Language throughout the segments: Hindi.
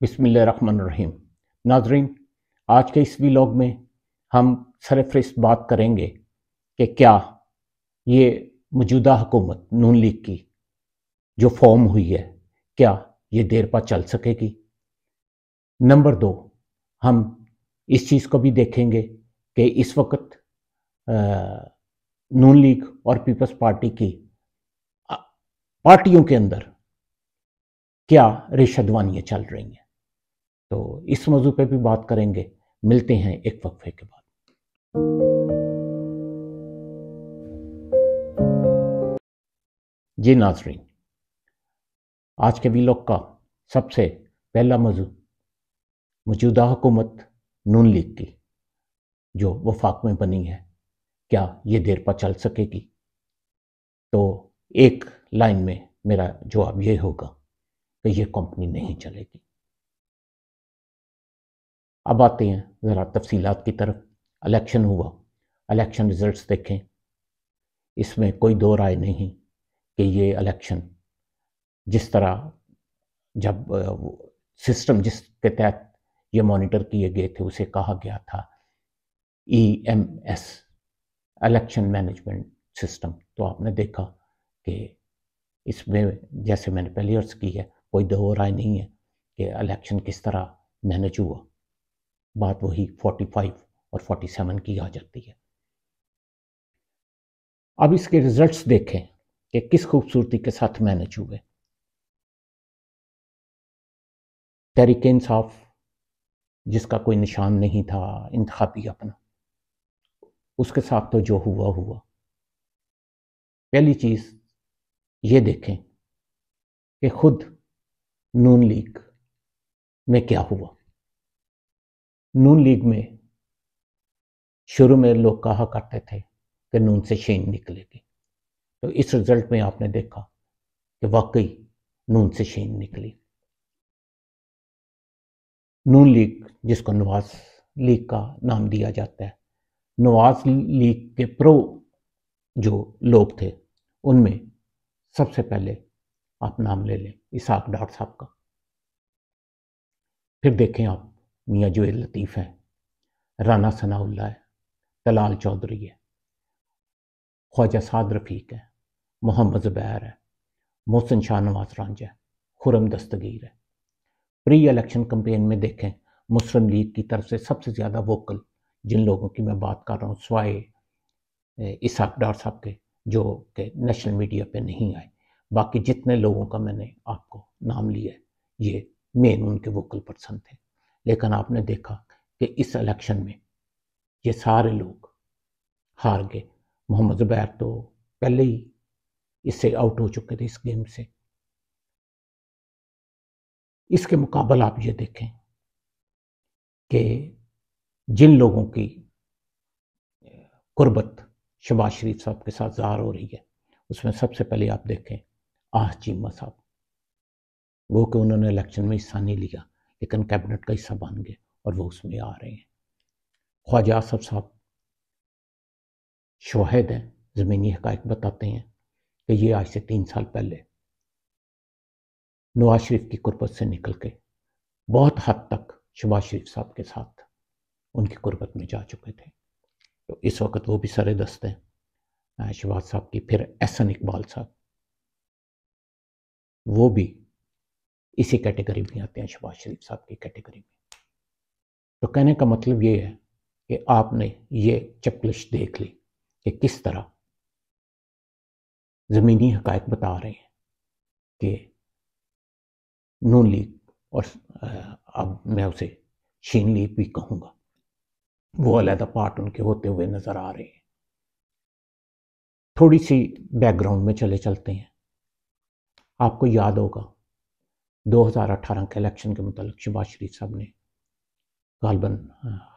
बिस्मिल्लाहिर्रहमानिर्रहीम। नाज़रीन, आज के इस व्लॉग में हम सरफ़हरिस्त बात करेंगे कि क्या ये मौजूदा हुकूमत नून लीग की जो फॉर्म हुई है, क्या ये देर पा चल सकेगी। नंबर 2, हम इस चीज़ को भी देखेंगे कि इस वक्त नून लीग और पीपल्स पार्टी की पार्टियों के अंदर क्या रिश्वतवानियाँ चल रही हैं। तो इस मौजू पे भी बात करेंगे। मिलते हैं एक वक्फे के बाद। जी नाज़रीन, आज के व्लॉग का सबसे पहला मौजू मौजूदा हुकूमत नून लीग की जो वफाक में बनी है, क्या ये देर पर चल सकेगी। तो एक लाइन में मेरा जवाब ये होगा कि ये कंपनी नहीं चलेगी। अब आते हैं ज़रा तफसीलात की तरफ। इलेक्शन हुआ, इलेक्शन रिजल्ट्स देखें। इसमें कोई दो राय नहीं कि ये इलेक्शन जिस तरह जब सिस्टम जिसके तहत ये मॉनिटर किए गए थे उसे कहा गया था EMS, इलेक्शन मैनेजमेंट सिस्टम, तो आपने देखा कि इसमें जैसे मैंने पहले अर्ज की है, कोई दो राय नहीं है कि इलेक्शन किस तरह मैनेज हुआ। बात वही 45 और 47 की आ जाती है। अब इसके रिजल्ट्स देखें कि किस खूबसूरती के साथ मैनेज हुए। तहरीक इंसाफ जिसका कोई निशान नहीं था इंतखाबी अपना, उसके साथ तो जो हुआ हुआ। पहली चीज़ ये देखें कि खुद नून लीग में क्या हुआ। नून लीग में शुरू में लोग कहा करते थे कि नून से शीन निकलेगी, तो इस रिजल्ट में आपने देखा कि वाकई नून से शीन निकली। नून लीग जिसको नवाज लीग का नाम दिया जाता है, नवाज लीग के प्रो जो लोग थे उनमें सबसे पहले आप नाम ले लें इसाक डार साहब का। फिर देखें आप मियाँ जुएल लतीफ़ है, राना सनाउल्लाह है, तलाल चौधरी है, ख्वाजा साद रफ़ीक है, मोहम्मद ज़ुबैर है, मोहसिन शाह नवाज रांझा है, खुरम दस्तगीर है। प्री इलेक्शन कैंपेन में देखें मुस्लिम लीग की तरफ से सबसे ज़्यादा वोकल जिन लोगों की मैं बात कर रहा हूँ, स्वाए इसाक डार साहब के, जो कि नेशनल मीडिया पे नहीं आए, बाकी जितने लोगों का मैंने आपको नाम लिया है ये मेन उनके वोकल पर्सन थे। लेकिन आपने देखा कि इस इलेक्शन में ये सारे लोग हार गए। मोहम्मद ज़ुबैर तो पहले ही इससे आउट हो चुके थे इस गेम से। इसके मुकाबले आप ये देखें कि जिन लोगों की कुर्बत शहबाज शरीफ साहब के साथ ज़ाहिर हो रही है, उसमें सबसे पहले आप देखें आह चीमा साहब। वो कि उन्होंने इलेक्शन में हिस्सा नहीं लिया लेकिन कैबिनेट का हिस्सा बन गए और वो उसमें आ रहे हैं। ख्वाजा आसफ साहब शवाहिद हैं, ज़मीनी हक़ाइक़ बताते हैं कि ये आज से 3 साल पहले नवाज शरीफ की कुर्बत से निकल के बहुत हद तक शहबाज शरीफ साहब के साथ उनकी कुर्बत में जा चुके थे। तो इस वक्त वो भी सरे दस्त हैं शहबाज साहब की। फिर एहसन इकबाल साहब, वो भी इसी कैटेगरी में आते हैं, शहबाज शरीफ साहब की कैटेगरी में। तो कहने का मतलब ये है कि आपने ये चेकलिस्ट देख ली कि किस तरह ज़मीनी हक़ाइक़ बता रहे हैं कि नून लीग और अब मैं उसे शीन लीग भी कहूँगा, वो अलग पार्ट उनके होते हुए नज़र आ रहे हैं। थोड़ी सी बैकग्राउंड में चले चलते हैं। आपको याद होगा 2018 के इलेक्शन के मुतालिक शहबाज शरीफ साहब ने गालबन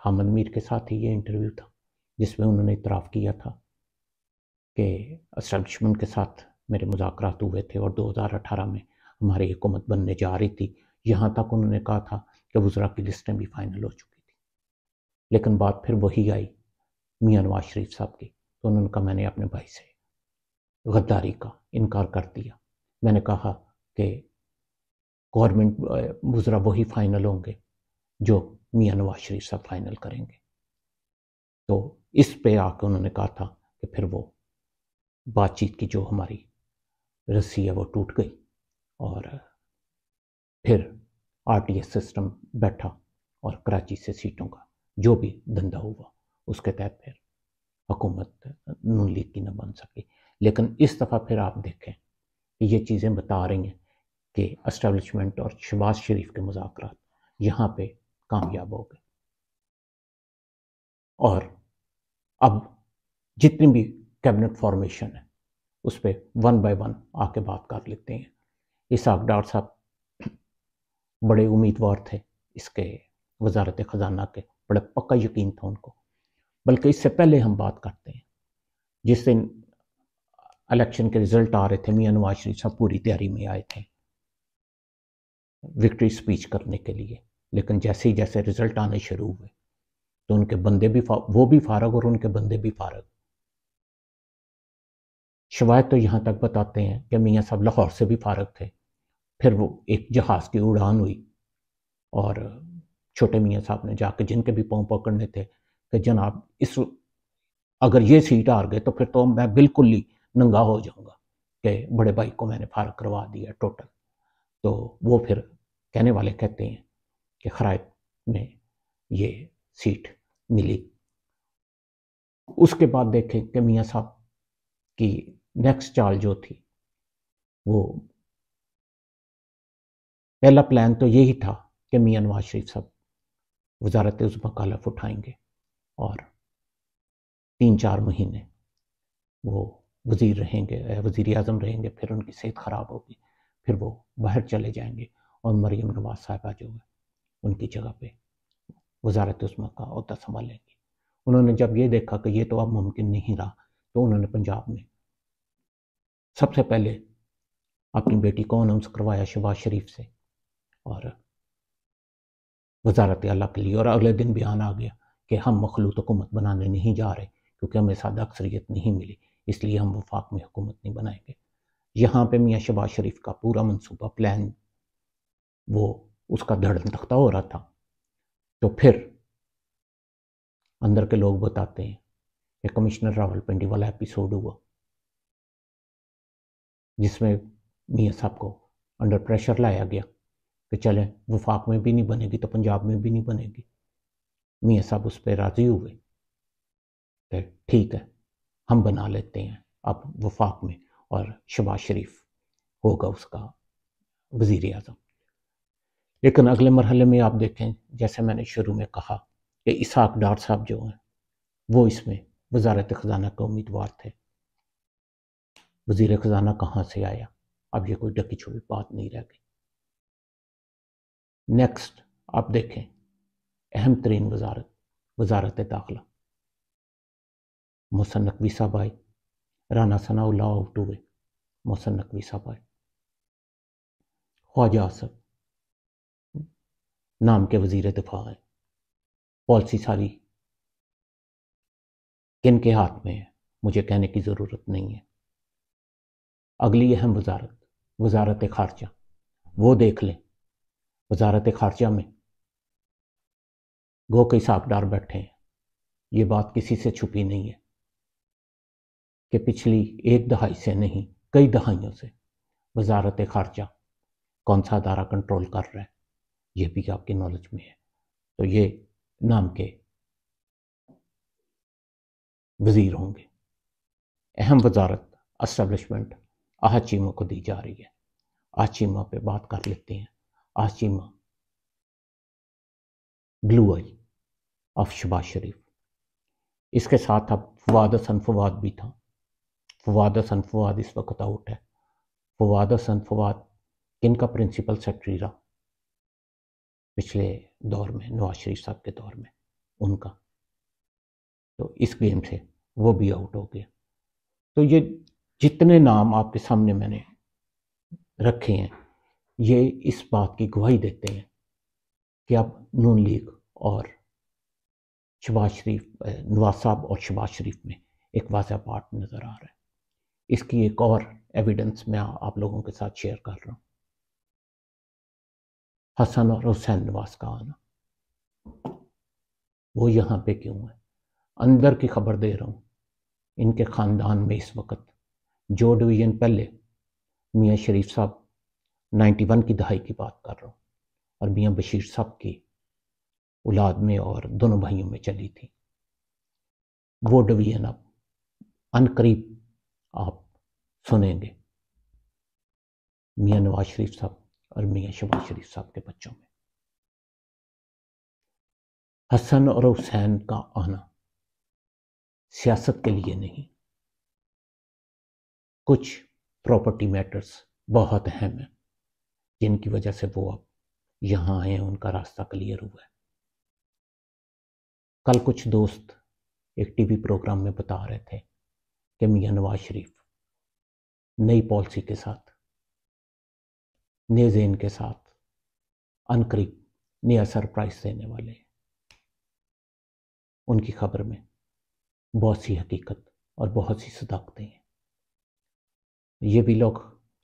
हामिद मीर के साथ ही ये इंटरव्यू था जिसमें उन्होंने इतराफ़ किया था कि एस्टेब्लिशमेंट के साथ मेरे मुज़ाकरात हुए थे और 2018 में हमारी हुकूमत बनने जा रही थी। यहाँ तक उन्होंने कहा था कि वज़रा की लिस्टें भी फाइनल हो चुकी थी। लेकिन बात फिर वही आई मियाँ नवाज शरीफ साहब की, तो उन्होंने कहा मैंने अपने भाई से गद्दारी का इनकार कर दिया। मैंने कहा कि गवर्नमेंट वज़रा वही फाइनल होंगे जो मियां नवाज शरीफ साहब फाइनल करेंगे। तो इस पे आके उन्होंने कहा था कि फिर वो बातचीत की जो हमारी रस्सी है वो टूट गई और फिर आरटीएस सिस्टम बैठा और कराची से सीटों का जो भी धंधा हुआ उसके तहत फिर हुकूमत नून लीग की न बन सकी। लेकिन इस दफ़ा फिर आप देखें कि ये चीज़ें बता रही हैं कि एस्टेब्लिशमेंट और शहबाज शरीफ के मुज़ाकरात यहाँ पे कामयाब हो गए। और अब जितनी भी कैबिनेट फॉर्मेशन है उस पर वन बाय वन आके बात कर लेते हैं। इसहाक डार साहब बड़े उम्मीदवार थे इसके वजारत ख़जाना के, बड़ा पक्का यकीन था उनको। बल्कि इससे पहले हम बात करते हैं जिस दिन इलेक्शन के रिजल्ट आ रहे थे, मियां नवाज शरीफ साहब पूरी तैयारी में आए थे विक्ट्री स्पीच करने के लिए। लेकिन जैसे ही जैसे रिजल्ट आने शुरू हुए तो उनके बंदे भी वो भी फारग और उनके बंदे भी फारग। शवायद तो यहाँ तक बताते हैं कि मियां साहब लाहौर से भी फारग थे। फिर वो एक जहाज़ की उड़ान हुई और छोटे मियां साहब ने जाके जिनके भी पाँव पकड़ने थे कि जनाब इस अगर ये सीट हार गए तो फिर तो मैं बिल्कुल ही नंगा हो जाऊंगा कि बड़े भाई को मैंने फारग करवा दिया टोटल। तो वो फिर कहने वाले कहते हैं कि खरायत में ये सीट मिली। उसके बाद देखें कि मियां साहब की नेक्स्ट चाल जो थी वो पहला प्लान तो यही था कि मियां नवाज शरीफ साहब वजारत उज़्मा का हलफ उठाएंगे और 3-4 महीने वो वज़ीर रहेंगे, वज़ीर आज़म रहेंगे, फिर उनकी सेहत ख़राब होगी, फिर वो बाहर चले जाएंगे और मरीम नवाज साहिबा जो है उनकी जगह पे वजारत उज़्मा का ओहदा संभालेंगी। उन्होंने जब ये देखा कि ये तो अब मुमकिन नहीं रहा तो उन्होंने पंजाब में सबसे पहले अपनी बेटी को अनाउंस करवाया शहबाज शरीफ से और वजारत आला के लिए, और अगले दिन बयान आ गया कि हम मखलूत हुकूमत बनाने नहीं जा रहे क्योंकि हमें सादा अक्सरियत नहीं मिली, इसलिए हम वफाक में हुकूमत नहीं बनाएंगे। यहाँ पे मियाँ शहबाज शरीफ का पूरा मनसूबा प्लान वो उसका धड़न तख्ता हो रहा था। तो फिर अंदर के लोग बताते हैं कि कमिश्नर रावलपिंडी वाला एपिसोड हुआ जिसमें मियाँ साहब को अंडर प्रेशर लाया गया कि चलें वफाक में भी नहीं बनेगी तो पंजाब में भी नहीं बनेगी। मियाँ साहब उस पर राज़ी हुए कि ठीक है हम बना लेते हैं अब वफाक में और शहबाज शरीफ होगा उसका वज़ीर आज़म। लेकिन अगले मरहले में आप देखें, जैसे मैंने शुरू में कहा कि इसहाक डार साहब जो हैं वो इसमें वजारत ख़जाना के उम्मीदवार थे। वज़ीर ख़जाना कहाँ से आया, अब ये कोई ढकी छुपी बात नहीं रह गई। नेक्स्ट आप देखें अहम तरीन वजारत, वजारत दाखिला। मोहसिन नकवी साहब आए, राना सनाउल्लाह आउट हुए, मोहसिन नकवी साहब आए, ख्वाजा आसफ नाम के वज़ीर दिफा हैं। पॉलिसी सारी किन के हाथ में है मुझे कहने की ज़रूरत नहीं है। अगली अहम वजारत वजारत खारजा, वो देख लें। वजारत खारजा में गो कई साकदार बैठे हैं। ये बात किसी से छुपी नहीं है कि पिछली एक दहाई से नहीं कई दहाइयों से वजारत खारजा कौन सा अदारा कंट्रोल कर रहा है ये भी आपकी नॉलेज में है। तो ये नाम के वजीर होंगे। अहम वजारत एस्टेब्लिशमेंट आहद चीमा को दी जा रही है। आहद चीमा पे बात कर लेते हैं। Ahad Cheema blue eye of Shahbaz Sharif. इसके साथ अब फवाद हसन फवाद भी था। फवाद हसन फवाद इस वक्त आउट है। फवाद हसन फवाद किनका प्रिंसिपल सेक्रेटरी रहा पिछले दौर में, नवाज शरीफ साहब के दौर में उनका। तो इस गेम से वो भी आउट हो गया। तो ये जितने नाम आपके सामने मैंने रखे हैं ये इस बात की गवाही देते हैं कि अब नून लीग और शहबाज शरीफ, नवाज साहब और शहबाज शरीफ में एक वाज़ह पार्ट नज़र आ रहा है। इसकी एक और एविडेंस मैं आप लोगों के साथ शेयर कर रहा हूँ। हसन और हुसैन नवाज का आना, वो यहाँ पे क्यों है? अंदर की खबर दे रहा हूँ। इनके ख़ानदान में इस वक्त जो डिवीज़न पहले मियाँ शरीफ साहब 91 की दहाई की बात कर रहा हूँ और मियाँ बशीर साहब की औलाद में और दोनों भाइयों में चली थी, वो डिवीज़न अब अनकरीब आप सुनेंगे मियाँ नवाज शरीफ साहब और मियाँ शहबाज शरीफ साहब के बच्चों में। हसन और हुसैन का आना सियासत के लिए नहीं, कुछ प्रॉपर्टी मैटर्स बहुत अहम हैं जिनकी वजह से वो अब यहाँ आए हैं, उनका रास्ता क्लियर हुआ है। कल कुछ दोस्त एक टीवी प्रोग्राम में बता रहे थे कि मियाँ नवाज शरीफ नई पॉलिसी के साथ, नए ज़हन के साथ अनकरीब नया सरप्राइज देने वाले हैं। उनकी खबर में बहुत सी हकीकत और बहुत सी सदाकतें हैं। ये भी लोग,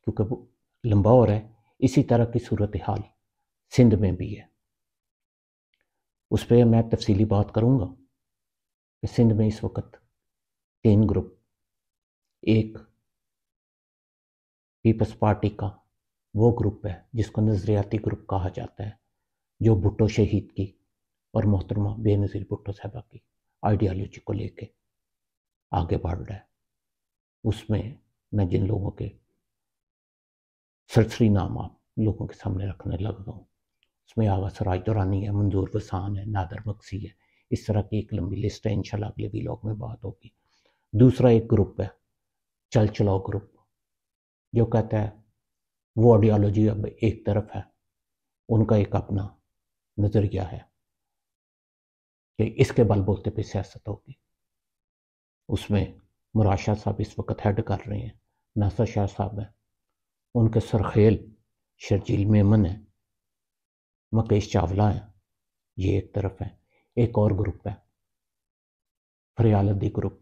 क्योंकि लंबा हो रहा है, इसी तरह की सूरत हाल सिंध में भी है, उस पर मैं तफसीली बात करूँगा कि सिंध में इस वक्त 3 ग्रुप, एक पीपल्स पार्टी का वो ग्रुप है जिसको नज़रियाती ग्रुप कहा जाता है, जो भुट्टो शहीद की और मोहतरमा बेनज़ीर भुट्टो साहबा की आइडियालॉजी को लेके आगे बढ़ रहा है। उसमें मैं जिन लोगों के सरसरी नाम आप लोगों के सामने रखने लगा हूँ, उसमें आगा सराज दुरानी है, मंजूर वसान है, नादर मक्सी है, इस तरह की एक लंबी लिस्ट है। इंशाल्लाह अगले व्लॉग में बात होगी। दूसरा एक ग्रुप है चल चलाओ ग्रुप, जो कहता है वो आइडियालॉजी अब एक तरफ है, उनका एक अपना नज़रिया है कि इसके बलबूते पे सियासत होगी। उसमें मुराद शाह साहब इस वक्त हेड कर रहे हैं, नासर शाह साहब हैं, उनके सरखेल शर्जील मेमन है, मुकेश चावला है, ये एक तरफ है। एक और ग्रुप है फरियालदी ग्रुप,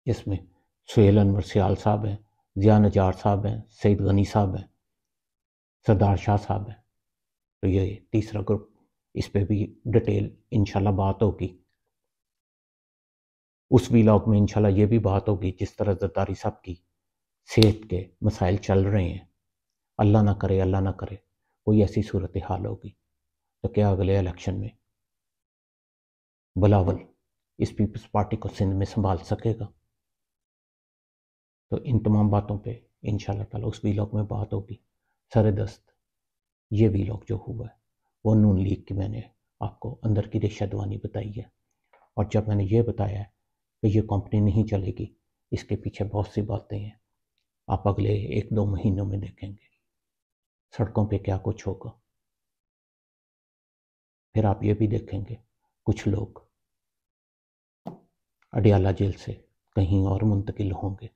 जिसमें सुहेल अनवर सियाल साहब हैं, ज़िया नजार साहब हैं, सईद गनी साहब हैं, सरदार शाह साहब हैं। तो ये तीसरा ग्रुप, इस पे भी डिटेल इंशाल्लाह बात होगी। उस व्लॉग में इंशाल्लाह ये भी बात होगी, जिस तरह जरदारी साहब की सेहत के मसाइल चल रहे हैं, अल्लाह ना करे कोई ऐसी सूरत हाल होगी तो क्या अगले इलेक्शन में बिलावल इस पीपल्स पार्टी को सिंध में संभाल सकेगा? तो इन तमाम बातों पे इंशाल्लाह ताला उस व्लॉग में बात होगी। सरदस्त ये व्लॉग जो हुआ है वो नून लीग की मैंने आपको अंदर की रेशादवानी बताई है, और जब मैंने ये बताया है कि ये कंपनी नहीं चलेगी, इसके पीछे बहुत सी बातें हैं। आप अगले 1-2 महीनों में देखेंगे सड़कों पे क्या कुछ होगा। फिर आप ये भी देखेंगे कुछ लोग अडियाला जेल से कहीं और मुंतकिल होंगे।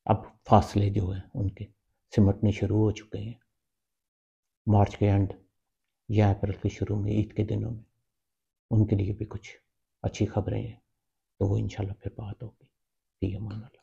अब फासले जो हैं उनके सिमटने शुरू हो चुके हैं। मार्च के एंड या अप्रैल के शुरू में, ईद के दिनों में उनके लिए भी कुछ अच्छी खबरें हैं, तो वो इंशाल्लाह फिर बात होगी। अमान अल्लाह।